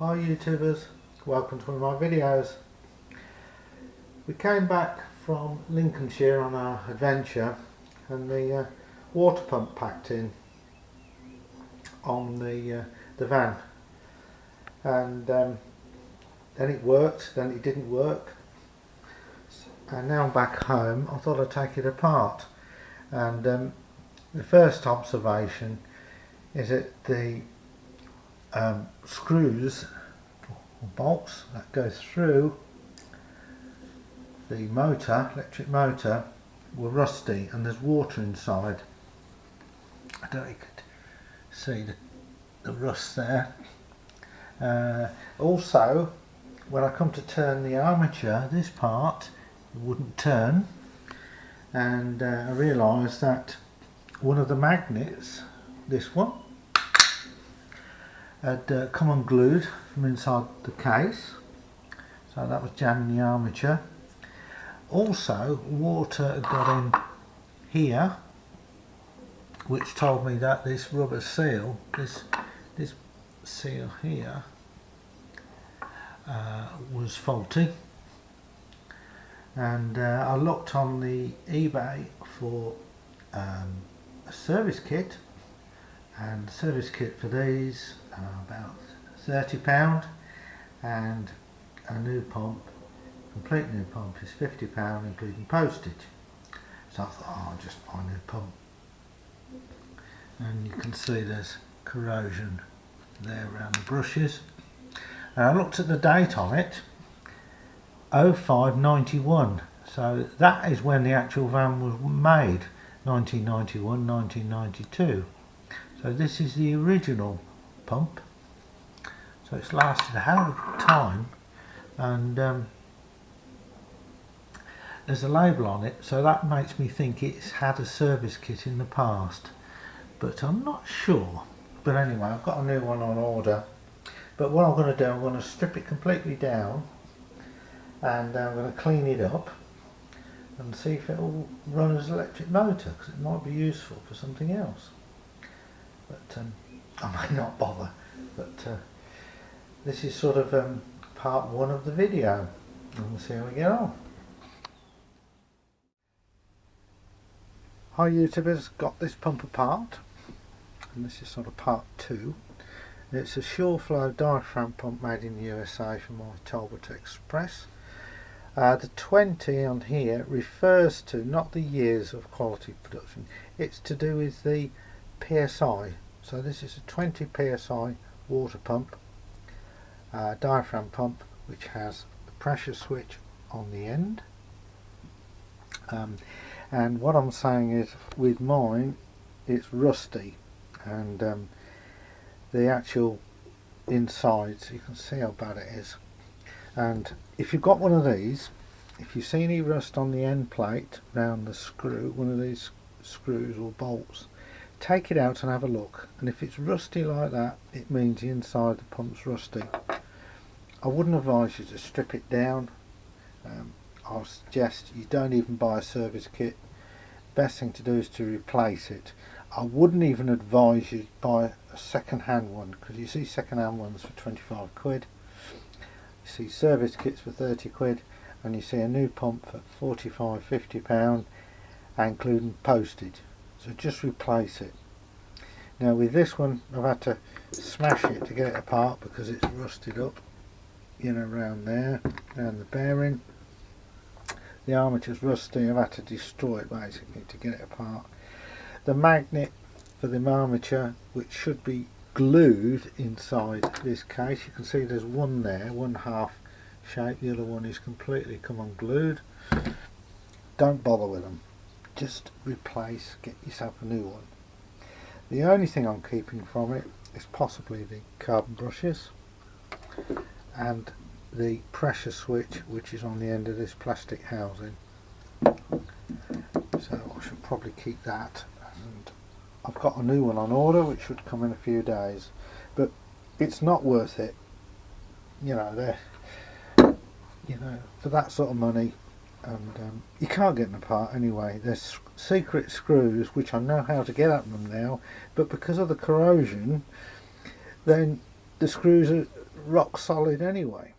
Hi YouTubers, welcome to one of my videos. We came back from Lincolnshire on our adventure and the water pump packed in on the van, and then it worked, then it didn't work, and now I'm back home. I thought I'd take it apart, and the first observation is that the screws or bolts that go through the motor, electric motor, were rusty and there's water inside. I don't know if you could see the rust there. Also, when I come to turn the armature, this part wouldn't turn, and I realised that one of the magnets, this one, had come unglued from inside the case, so that was jamming the armature. Also, water had got in here, which told me that this rubber seal, this seal here, was faulty. And I looked on the eBay for a service kit, and the service kit for these about £30, and a new pump, complete new pump, is £50 including postage. So I thought, oh, I'll just buy a new pump. And you can see there's corrosion there around the brushes. And I looked at the date on it, 0591, so that is when the actual van was made, 1991, 1992. So this is the original pump, so it's lasted a hell of a time, and there's a label on it, so that makes me think it's had a service kit in the past, but I'm not sure. But anyway, I've got a new one on order. But what I'm going to do, I'm going to strip it completely down, and I'm going to clean it up and see if it will run as an electric motor, because it might be useful for something else. But I may not bother. But this is sort of part one of the video, and we'll see how we get on. Hi YouTubers, got this pump apart, and this is sort of part two. It's a ShurFlo diaphragm pump made in the USA from my Talbot Express. The 20 on here refers to not the years of quality production, it's to do with the PSI. So this is a 20 PSI water pump, diaphragm pump, which has a pressure switch on the end. And what I'm saying is, with mine, it's rusty, and the actual insides, you can see how bad it is. And if you've got one of these, if you see any rust on the end plate around the screw, one of these screws or bolts, take it out and have a look, and if it's rusty like that, it means the inside of the pump's rusty. I wouldn't advise you to strip it down. I'll suggest you don't even buy a service kit. Best thing to do is to replace it. I wouldn't even advise you to buy a second-hand one, because you see second-hand ones for 25 quid, you see service kits for 30 quid, and you see a new pump for £45–50, including postage. So just replace it. Now with this one, I've had to smash it to get it apart because it's rusted up, you know, around there, around the bearing. The armature's rusty, I've had to destroy it basically to get it apart. The magnet for the armature, which should be glued inside this case, you can see there's one there, one half shape, the other one is completely come unglued. Don't bother with them, just replace, get yourself a new one. The only thing I'm keeping from it is possibly the carbon brushes and the pressure switch, which is on the end of this plastic housing. So I should probably keep that, and I've got a new one on order which should come in a few days, but it's not worth it, you know, for that sort of money. And you can't get them apart anyway. There's secret screws which I know how to get at them now, but because of the corrosion, then the screws are rock solid anyway.